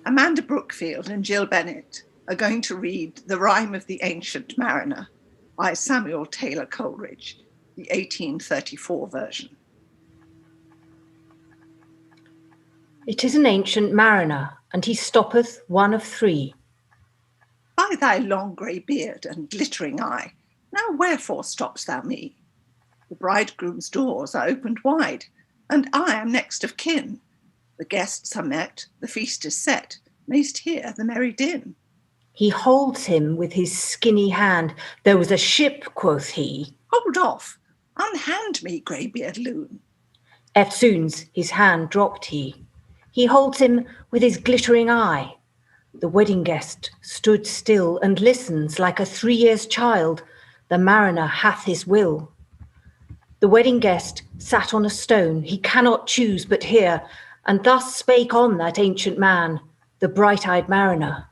Amanda Brookfield and Gill Bennett are going to read The Rime of the Ancient Mariner by Samuel Taylor Coleridge, the 1834 version. It is an ancient mariner, and he stoppeth one of three. By thy long grey beard and glittering eye, now wherefore stopp'st thou me? The bridegroom's doors are opened wide, and I am next of kin. The guests are met, the feast is set, mayst hear the merry din. He holds him with his skinny hand. There was a ship, quoth he. Hold off, unhand me, greybeard loon. Eftsoons his hand dropped he. He holds him with his glittering eye. The wedding guest stood still and listens like a 3 years child. The mariner hath his will. The wedding guest sat on a stone, he cannot choose but hear, and thus spake on that ancient man, the bright-eyed mariner.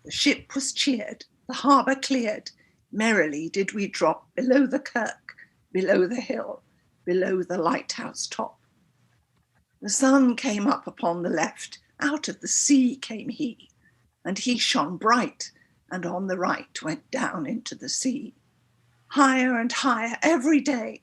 The ship was cheered, the harbour cleared, merrily did we drop below the kirk, below the hill, below the lighthouse top. The sun came up upon the left, out of the sea came he, and he shone bright, and on the right went down into the sea. Higher and higher every day,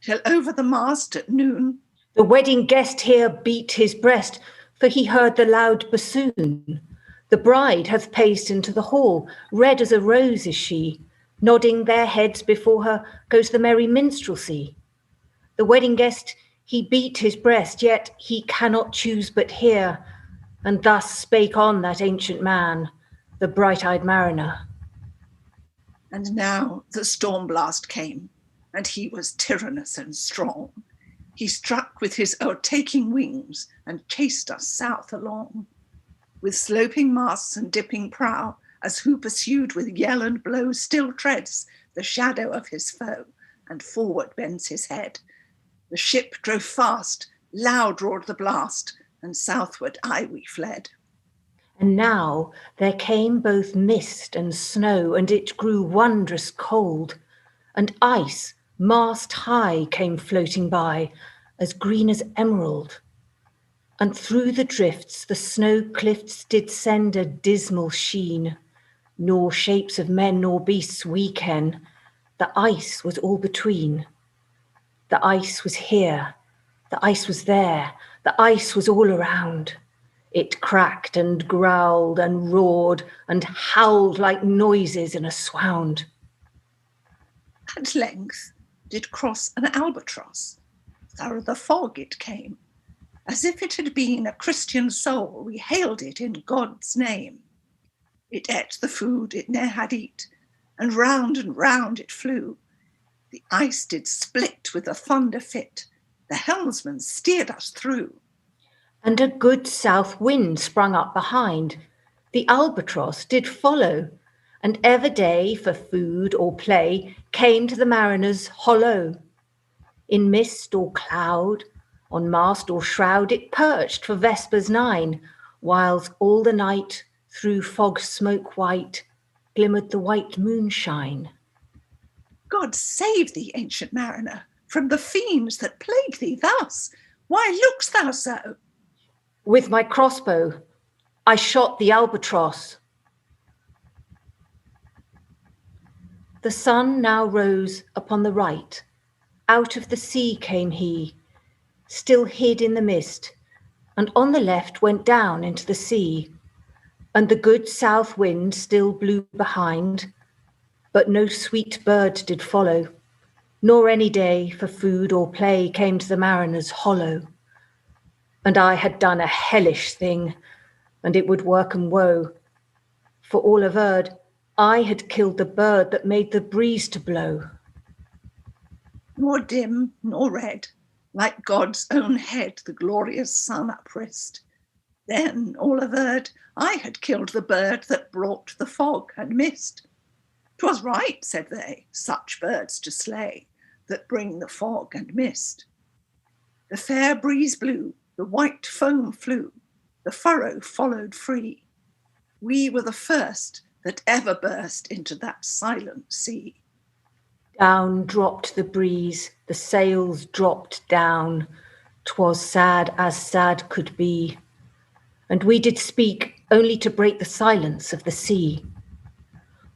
till over the mast at noon. The wedding guest here beat his breast, for he heard the loud bassoon. The bride hath paced into the hall, red as a rose is she. Nodding their heads before her goes the merry minstrelsy. The wedding guest, he beat his breast, yet he cannot choose but hear, and thus spake on that ancient man, the bright-eyed mariner. And now the storm blast came, and he was tyrannous and strong. He struck with his o'ertaking wings and chased us south along. With sloping masts and dipping prow, as who pursued with yell and blow still treads the shadow of his foe, and forward bends his head. The ship drove fast, loud roared the blast, and southward aye we fled. And now there came both mist and snow, and it grew wondrous cold, and ice mast high came floating by, as green as emerald. And through the drifts the snow cliffs did send a dismal sheen, nor shapes of men nor beasts we ken, the ice was all between. The ice was here, the ice was there, the ice was all around. It cracked and growled and roared and howled like noises in a swound. At length did cross an albatross, thorough the fog it came. As if it had been a Christian soul, we hailed it in God's name. It ate the food it ne'er had eat, and round it flew. The ice did split with a thunder fit, the helmsman steered us through. And a good south wind sprung up behind, the albatross did follow, and ever day for food or play came to the mariner's hollow. In mist or cloud, on mast or shroud, it perched for vespers 9, whiles all the night through fog smoke white glimmered the white moonshine. God save thee, ancient mariner, from the fiends that plague thee thus. Why look'st thou so? With my crossbow I shot the albatross. The sun now rose upon the right. Out of the sea came he, still hid in the mist, and on the left went down into the sea. And the good south wind still blew behind, but no sweet bird did follow, nor any day for food or play came to the mariner's hollow. And I had done a hellish thing, and it would work 'em woe. For all averred, I had killed the bird that made the breeze to blow. Nor dim nor red, like God's own head, the glorious sun uprist. Then, all averred, I had killed the bird that brought the fog and mist. 'Twas right, said they, such birds to slay, that bring the fog and mist. The fair breeze blew, the white foam flew, the furrow followed free. We were the first that ever burst into that silent sea. Down dropped the breeze, the sails dropped down. 'Twas sad as sad could be. and we did speak only to break the silence of the sea.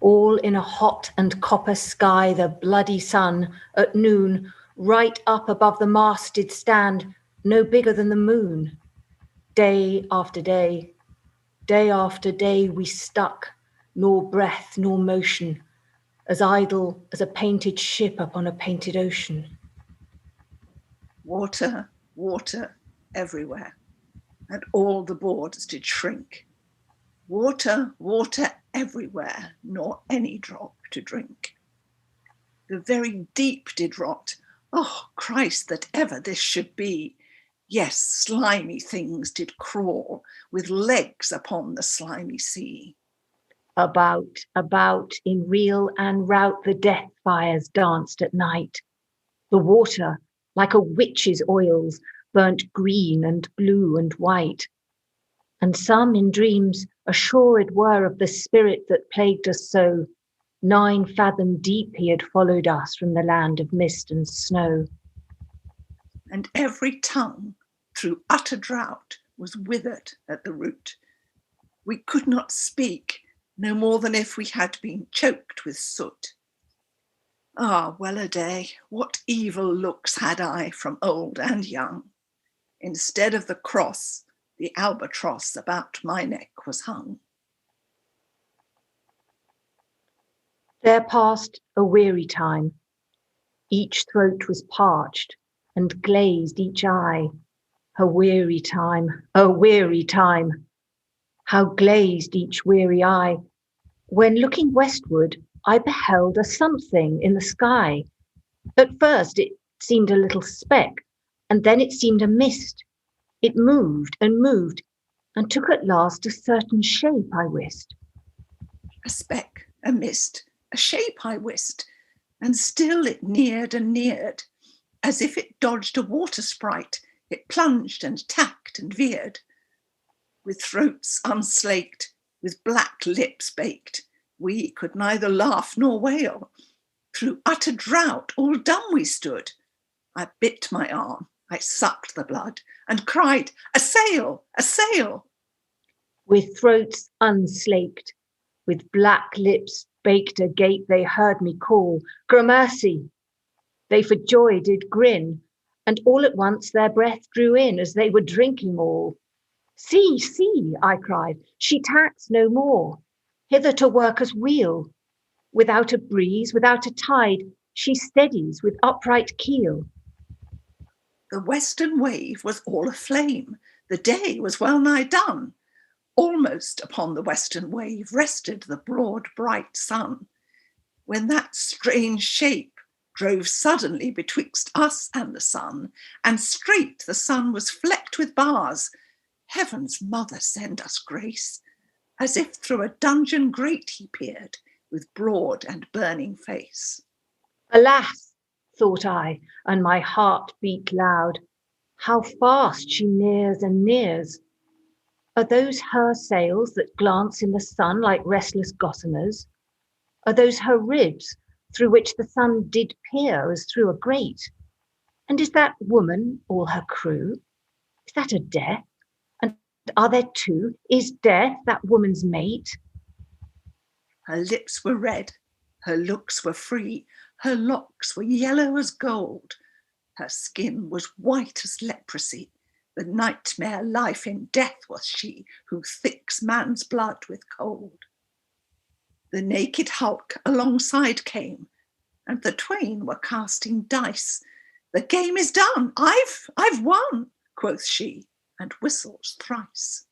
All in a hot and copper sky, the bloody sun at noon, right up above the mast did stand, no bigger than the moon. Day after day after day we stuck, nor breath nor motion, as idle as a painted ship upon a painted ocean. Water, water everywhere, and all the boards did shrink. Water, water everywhere, nor any drop to drink. The very deep did rot. Oh, Christ, that ever this should be. Yes, slimy things did crawl, with legs upon the slimy sea. About, in reel and rout, the death fires danced at night. The water, like a witch's oils, burnt green and blue and white. And some in dreams assured were of the spirit that plagued us so. 9 fathom deep he had followed us from the land of mist and snow. And every tongue, through utter drought, was withered at the root. We could not speak, no more than if we had been choked with soot. Ah, well a day, what evil looks had I from old and young. Instead of the cross, the albatross about my neck was hung. There passed a weary time. Each throat was parched and glazed each eye. A weary time, a weary time. How glazed each weary eye. When looking westward, I beheld a something in the sky. At first it seemed a little speck, and then it seemed a mist. It moved, and took at last a certain shape, I wist. A speck, a mist, a shape I wist, and still it neared and neared. As if it dodged a water sprite, it plunged and tacked and veered. With throats unslaked, with black lips baked, we could neither laugh nor wail. Through utter drought, all dumb we stood. I bit my arm, I sucked the blood, and cried, "A sail, a sail!" With throats unslaked, with black lips baked agape, they heard me call, "Gramercy!" They for joy did grin, and all at once their breath drew in as they were drinking all. "See, see," I cried, "she tacks no more. Hither to work us wheel. Without a breeze, without a tide, she steadies with upright keel." The western wave was all aflame. The day was well nigh done. Almost upon the western wave rested the broad, bright sun, when that strange shape drove suddenly betwixt us and the sun, and straight the sun was flecked with bars. Heaven's mother send us grace, as if through a dungeon grate he peered, with broad and burning face. Alas, thought I, and my heart beat loud, how fast she nears and nears. Are those her sails that glance in the sun like restless gossamers? Are those her ribs through which the sun did peer as through a grate? And is that woman all her crew? Is that a death? And are there two? Is death that woman's mate? Her lips were red, her looks were free, her locks were yellow as gold, her skin was white as leprosy. The nightmare life in death was she, who thicks man's blood with cold. The naked hulk alongside came, and the twain were casting dice. "The game is done, I've won," quoth she, and whistles thrice.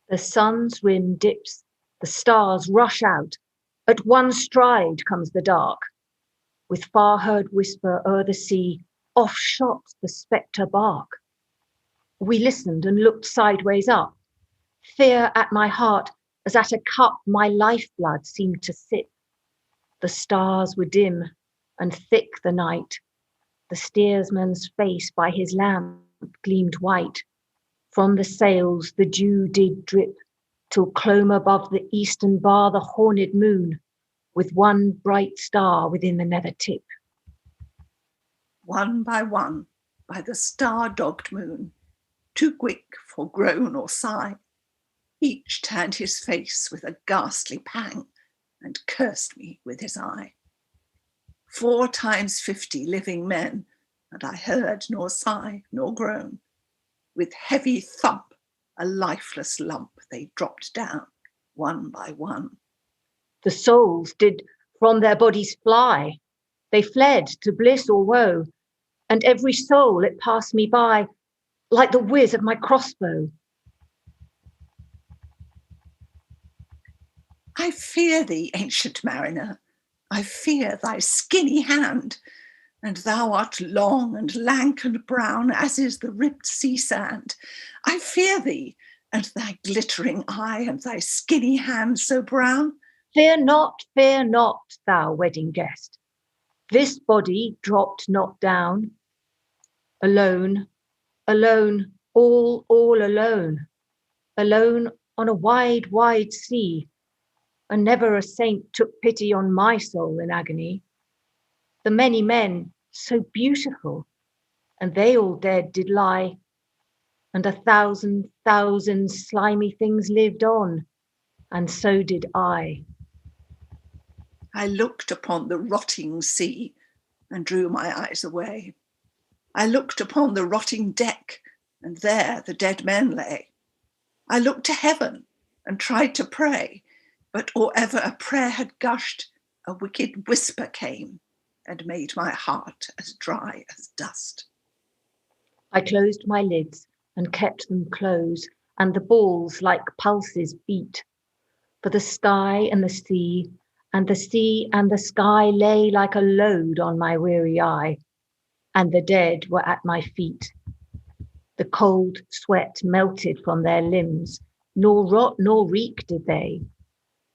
The sun's rim dips, the stars rush out. At one stride comes the dark. With far-heard whisper o'er the sea, off shot the spectre bark. We listened and looked sideways up. Fear at my heart, as at a cup my lifeblood seemed to sip. The stars were dim, and thick the night. The steersman's face by his lamp gleamed white. From the sails the dew did drip, till clomb above the eastern bar the horned moon, with one bright star within the nether tip. One by the star-dogged moon, too quick for groan or sigh, Each turned his face with a ghastly pang and cursed me with his eye. 4 times 50 living men, and I heard nor sigh nor groan. With heavy thump, a lifeless lump, they dropped down, one by one. The souls did from their bodies fly. They fled to bliss or woe, and every soul it passed me by, like the whiz of my crossbow. I fear thee, ancient mariner, I fear thy skinny hand, and thou art long and lank and brown, as is the ribbed sea sand. I fear thee, and thy glittering eye, and thy skinny hand so brown. Fear not, thou wedding guest. This body dropped not down. Alone, alone, all alone. Alone on a wide, wide sea. And never a saint took pity on my soul in agony. The many men, so beautiful, and they all dead did lie, and 1,000 slimy things lived on, and so did I. I looked upon the rotting sea and drew my eyes away. I looked upon the rotting deck, and there the dead men lay. I looked to heaven and tried to pray, but or ever a prayer had gushed, a wicked whisper came and made my heart as dry as dust. I closed my lids and kept them close, and the balls like pulses beat. For the sky and the sea, and the sea and the sky lay like a load on my weary eye, and the dead were at my feet. The cold sweat melted from their limbs, nor rot nor reek did they.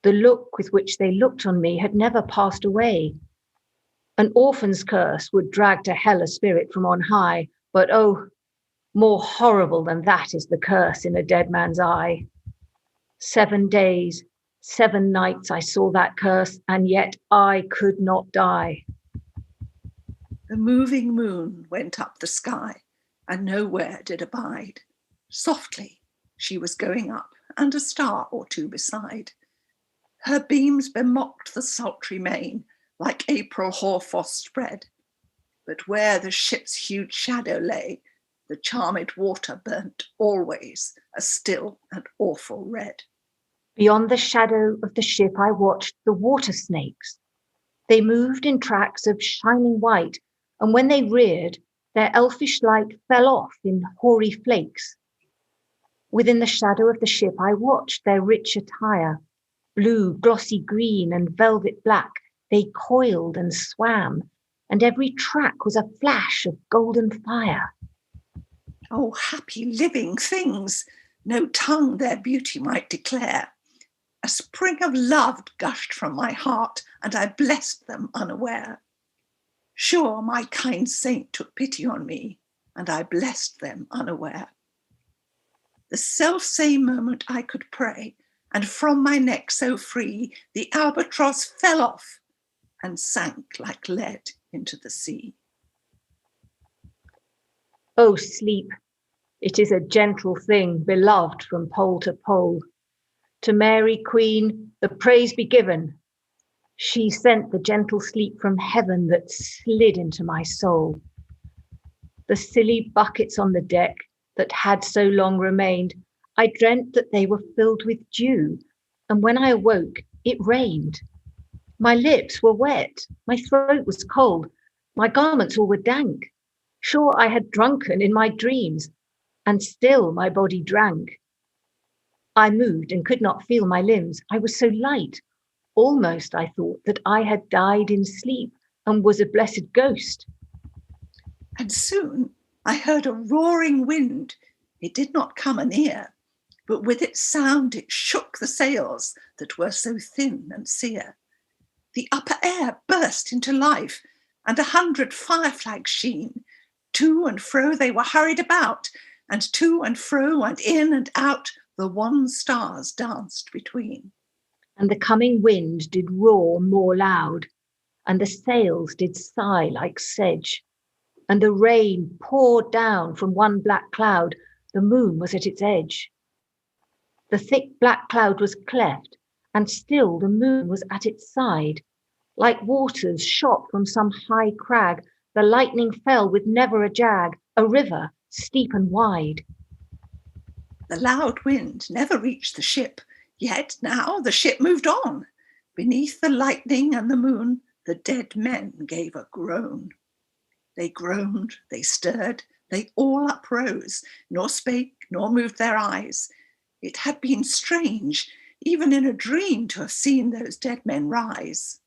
The look with which they looked on me had never passed away. An orphan's curse would drag to hell a spirit from on high, but oh, more horrible than that is the curse in a dead man's eye. 7 days, 7 nights I saw that curse, and yet I could not die. The moving moon went up the sky, and nowhere did abide. Softly she was going up, and a star or two beside. Her beams bemocked the sultry main, like April hoarfrost spread. But where the ship's huge shadow lay, the charmed water burnt always a still and awful red. Beyond the shadow of the ship I watched the water snakes. They moved in tracks of shining white, and when they reared, their elfish light fell off in hoary flakes. Within the shadow of the ship I watched their rich attire. Blue, glossy green, and velvet black, they coiled and swam, and every track was a flash of golden fire. Oh, happy living things! No tongue their beauty might declare. A spring of love gushed from my heart, and I blessed them unaware. Sure, my kind saint took pity on me, and I blessed them unaware. The self-same moment I could pray, and from my neck so free, the albatross fell off and sank like lead into the sea. Oh, sleep, it is a gentle thing, beloved from pole to pole. To Mary, Queen, the praise be given. She sent the gentle sleep from heaven that slid into my soul. The silly buckets on the deck that had so long remained, I dreamt that they were filled with dew, and when I awoke, it rained. My lips were wet, my throat was cold, my garments all were dank. Sure, I had drunken in my dreams, and still my body drank. I moved and could not feel my limbs. I was so light. Almost I thought that I had died in sleep and was a blessed ghost. And soon I heard a roaring wind. It did not come anear, but with its sound it shook the sails that were so thin and sere. The upper air burst into life, and 100 fireflags sheen. To and fro they were hurried about, and to and fro and in and out the wan stars danced between. And the coming wind did roar more loud, and the sails did sigh like sedge, and the rain poured down from one black cloud. The moon was at its edge. The thick black cloud was cleft, and still the moon was at its side. Like waters shot from some high crag, the lightning fell with never a jag, a river steep and wide. The loud wind never reached the ship, yet now the ship moved on. Beneath the lightning and the moon, the dead men gave a groan. They groaned, they stirred, they all uprose, nor spake, nor moved their eyes. It had been strange, even in a dream, to have seen those dead men rise.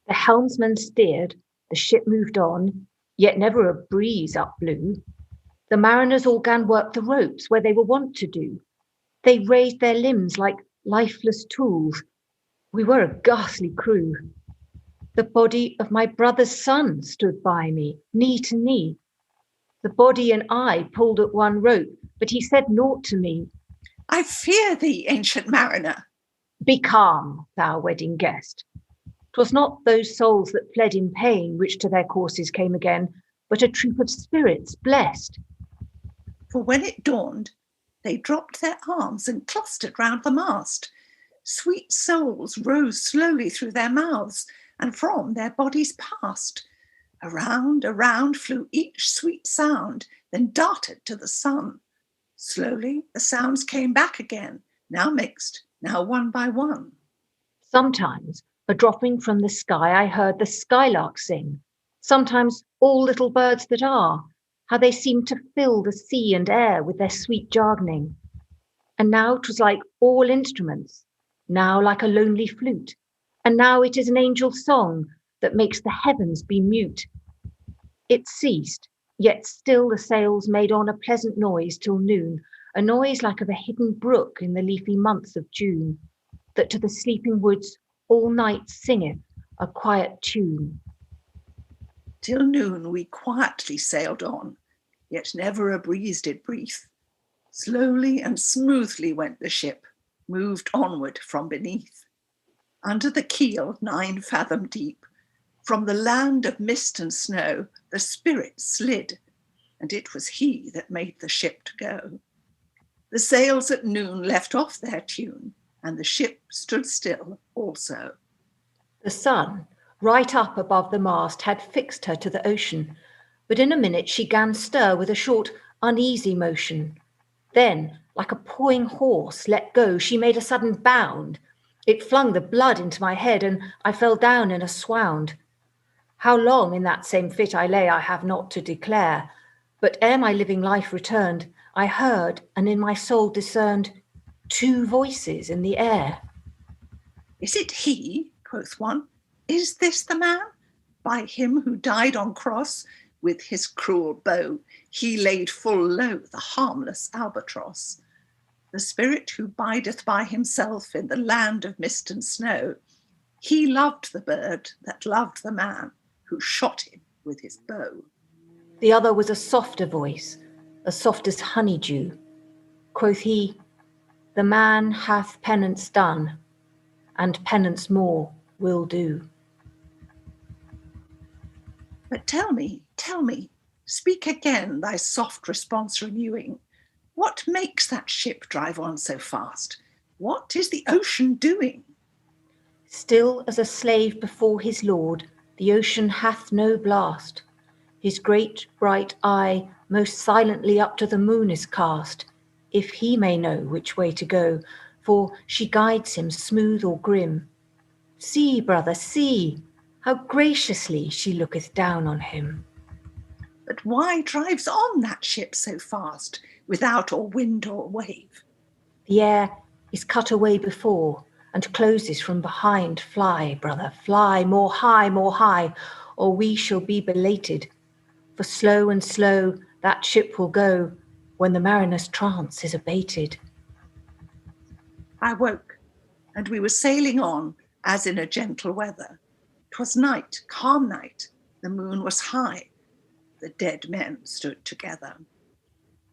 The helmsman steered, the ship moved on, yet never a breeze up blew. The mariners all gan work the ropes where they were wont to do. They raised their limbs like lifeless tools. We were a ghastly crew. The body of my brother's son stood by me, knee to knee. The body and I pulled at one rope, but he said naught to me. I fear thee, ancient mariner. Be calm, thou wedding guest. 'Twas not those souls that fled in pain which to their courses came again, but a troop of spirits blessed. For when it dawned, they dropped their arms and clustered round the mast. Sweet souls rose slowly through their mouths, and from their bodies passed. Around, around flew each sweet sound, then darted to the sun. Slowly the sounds came back again, now mixed, now one by one. Sometimes, a dropping from the sky, I heard the skylark sing. Sometimes all little birds that are, how they seemed to fill the sea and air with their sweet jargoning. And now 'twas like all instruments, now like a lonely flute, and now it is an angel song that makes the heavens be mute. It ceased, yet still the sails made on a pleasant noise till noon, a noise like of a hidden brook in the leafy months of June, that to the sleeping woods all night singeth a quiet tune. Till noon we quietly sailed on, yet never a breeze did breathe. Slowly and smoothly went the ship, moved onward from beneath. Under the keel 9 fathom deep, from the land of mist and snow, the spirit slid, and it was he that made the ship to go. The sails at noon left off their tune, and the ship stood still also. The sun, right up above the mast, had fixed her to the ocean, but in a minute she gan stir with a short, uneasy motion. Then, like a pawing horse let go, she made a sudden bound. It flung the blood into my head, and I fell down in a swound. How long in that same fit I lay, I have not to declare, but ere my living life returned, I heard, and in my soul discerned, 2 voices in the air. Is it he, quoth one, is this the man? By him who died on cross, with his cruel bow, he laid full low the harmless albatross. The spirit who bideth by himself in the land of mist and snow, he loved the bird that loved the man who shot him with his bow. The other was a softer voice, as soft as honeydew. Quoth he, the man hath penance done, and penance more will do. But tell me, speak again, thy soft response renewing. What makes that ship drive on so fast? What is the ocean doing? Still as a slave before his lord, the ocean hath no blast. His great bright eye most silently up to the moon is cast, if he may know which way to go, for she guides him smooth or grim. See, brother, see, how graciously she looketh down on him. But why drives on that ship so fast, without or wind or wave? The air is cut away before, and closes from behind. Fly, brother, fly, more high, or we shall be belated. For slow and slow that ship will go, when the mariner's trance is abated. I woke, and we were sailing on, as in a gentle weather. 'Twas night, calm night, the moon was high, the dead men stood together.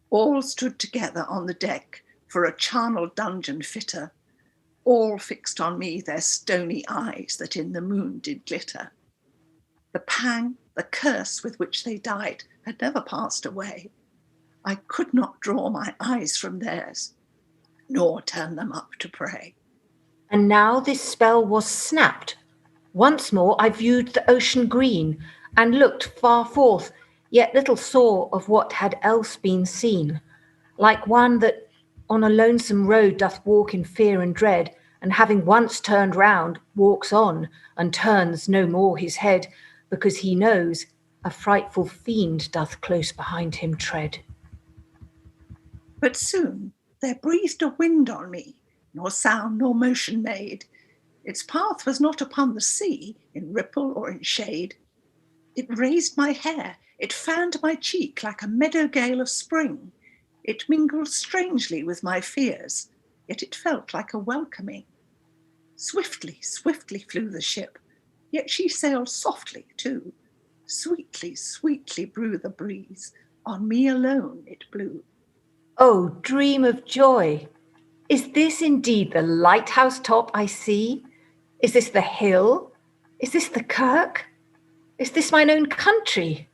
All stood together on the deck, for a charnel dungeon fitter. All fixed on me their stony eyes that in the moon did glitter. The pang, the curse with which they died had never passed away. I could not draw my eyes from theirs. nor turn them up to pray. And now this spell was snapped. Once more I viewed the ocean green, and looked far forth, yet little saw of what had else been seen. Like one that on a lonesome road doth walk in fear and dread, and having once turned round, walks on, and turns no more his head, because he knows a frightful fiend doth close behind him tread. But soon there breathed a wind on me, nor sound nor motion made. Its path was not upon the sea, in ripple or in shade. It raised my hair, it fanned my cheek like a meadow gale of spring. It mingled strangely with my fears, yet it felt like a welcoming. Swiftly, swiftly flew the ship, yet she sailed softly too. Sweetly, sweetly blew the breeze, on me alone it blew. Oh, dream of joy! Is this indeed the lighthouse top I see? Is this the hill? Is this the kirk? Is this mine own country?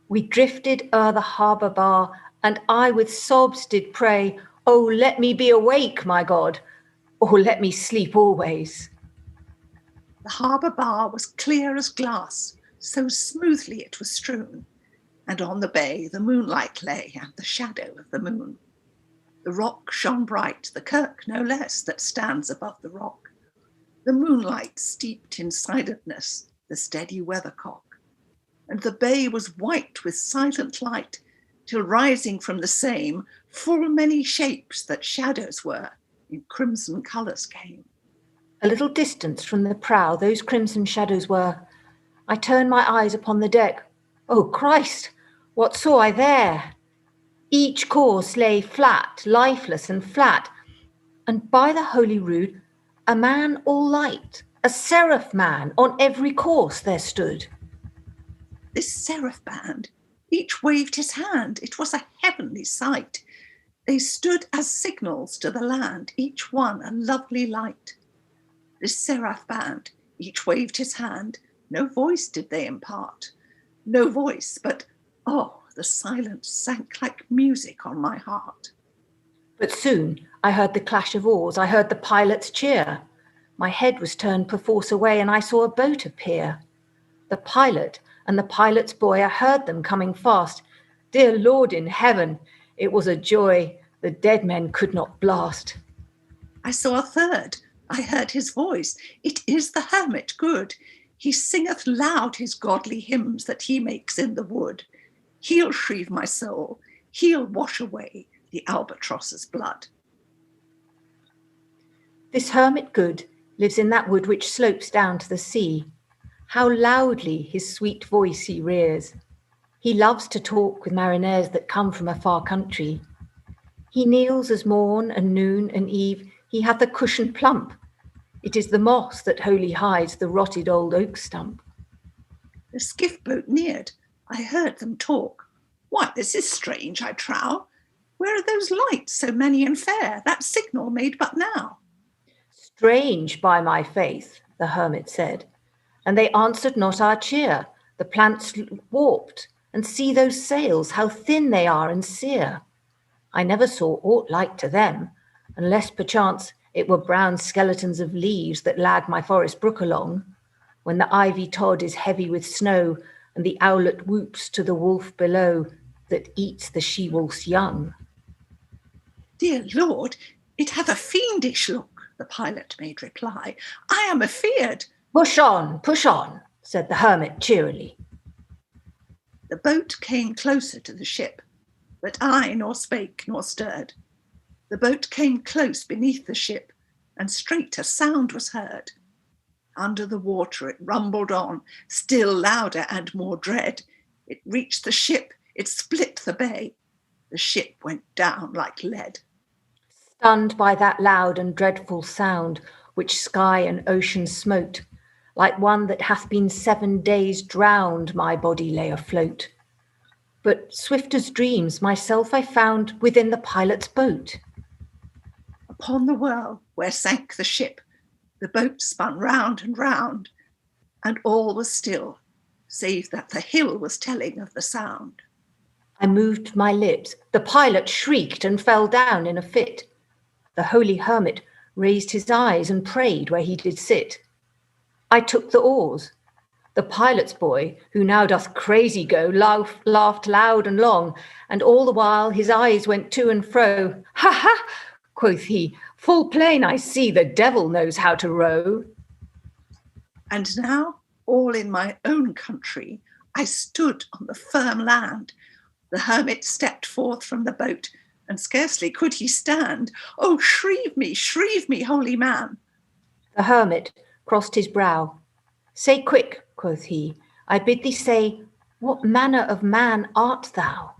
We drifted o'er the harbour bar, and I with sobs did pray, oh, let me be awake, my God, or let me sleep always. The harbour bar was clear as glass, so smoothly it was strewn, and on the bay the moonlight lay, and the shadow of the moon. The rock shone bright, the kirk no less, that stands above the rock. The moonlight steeped in silentness the steady weathercock, and the bay was white with silent light, till rising from the same, full many shapes that shadows were, in crimson colours came. A little distance from the prow those crimson shadows were. I turned my eyes upon the deck. Oh, Christ, what saw I there? Each course lay flat, lifeless and flat, and by the holy rood, a man all light, a seraph man on every course there stood. This seraph band, each waved his hand, it was a heavenly sight. They stood as signals to the land, each one a lovely light. This seraph band, each waved his hand, no voice did they impart, no voice, but oh, the silence sank like music on my heart. But soon I heard the clash of oars, I heard the pilot's cheer. My head was turned perforce away, and I saw a boat appear. The pilot and the pilot's boy, I heard them coming fast. Dear Lord in heaven, it was a joy the dead men could not blast. I saw a third, I heard his voice, it is the hermit good. He singeth loud his godly hymns that he makes in the wood. He'll shrieve my soul, he'll wash away the albatross's blood. This hermit good lives in that wood which slopes down to the sea. How loudly his sweet voice he rears. He loves to talk with mariners that come from a far country. He kneels as morn and noon and eve, he hath a cushion plump. It is the moss that wholly hides the rotted old oak stump. The skiff boat neared, I heard them talk. Why, this is strange, I trow. Where are those lights so many and fair, that signal made but now? Strange, by my faith, the hermit said, and they answered not our cheer. The planks warped, and see those sails, how thin they are and sere. I never saw aught like to them, unless perchance it were brown skeletons of leaves that lag my forest brook along, when the ivy tod is heavy with snow, and the owlet whoops to the wolf below that eats the she-wolf's young. Dear Lord, it hath a fiendish look, the pilot made reply. I am afeard. Push on, said the hermit cheerily. The boat came closer to the ship, but I nor spake nor stirred. The boat came close beneath the ship, and straight a sound was heard. Under the water it rumbled on, still louder and more dread. It reached the ship, it split the bay. The ship went down like lead. Stunned by that loud and dreadful sound, which sky and ocean smote, like one that hath been 7 days drowned, my body lay afloat. But swift as dreams myself I found within the pilot's boat. Upon the whirl where sank the ship, the boat spun round and round, and all was still, save that the hill was telling of the sound. I moved my lips. The pilot shrieked and fell down in a fit. The holy hermit raised his eyes and prayed where he did sit. I took the oars. The pilot's boy, who now doth crazy go, laughed loud and long, and all the while his eyes went to and fro. Ha ha, quoth he, full plain I see the devil knows how to row. And now, all in my own country, I stood on the firm land. The hermit stepped forth from the boat, and scarcely could he stand. Oh, shrieve me, holy man. The hermit crossed his brow. Say quick, quoth he, I bid thee say, what manner of man art thou?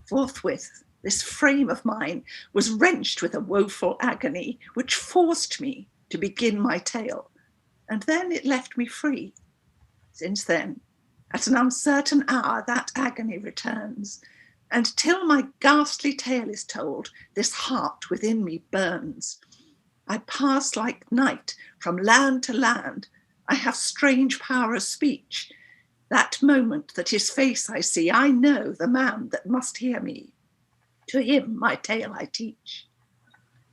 Forthwith, this frame of mine was wrenched with a woeful agony, which forced me to begin my tale, and then it left me free. Since then, at an uncertain hour, that agony returns, and till my ghastly tale is told, this heart within me burns. I pass like night from land to land. I have strange power of speech. That moment that his face I see, I know the man that must hear me. To him my tale I teach.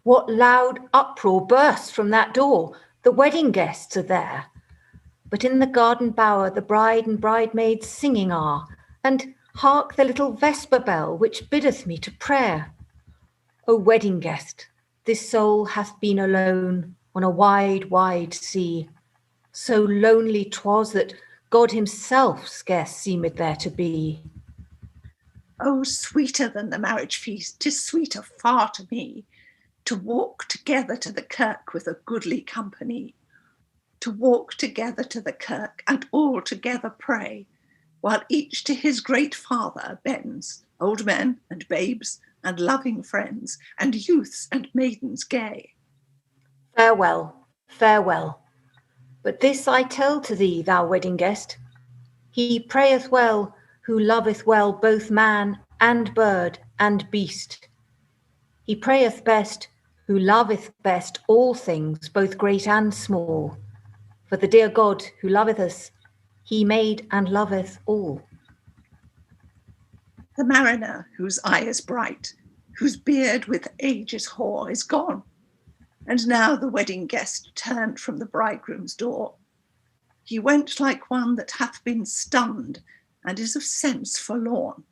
What loud uproar bursts from that door? The wedding guests are there. But in the garden bower the bride and bridemaids singing are, and hark the little vesper bell which biddeth me to prayer. O wedding guest, this soul hath been alone on a wide, wide sea. So lonely 'twas that God himself scarce seemed there to be. Oh, sweeter than the marriage feast, 'tis sweeter far to me, to walk together to the kirk with a goodly company, to walk together to the kirk and all together pray, while each to his great Father bends, old men and babes and loving friends, and youths and maidens gay. Farewell, farewell. But this I tell to thee, thou wedding guest, he prayeth well who loveth well both man and bird and beast. He prayeth best who loveth best all things, both great and small. For the dear God who loveth us, he made and loveth all. The mariner whose eye is bright, whose beard with age is hoar, is gone. And now the wedding guest turned from the bridegroom's door. He went like one that hath been stunned, and is of sense forlorn.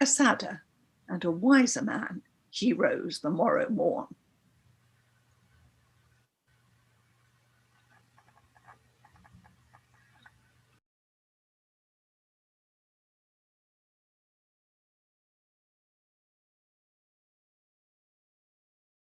A sadder and a wiser man he rose the morrow morn.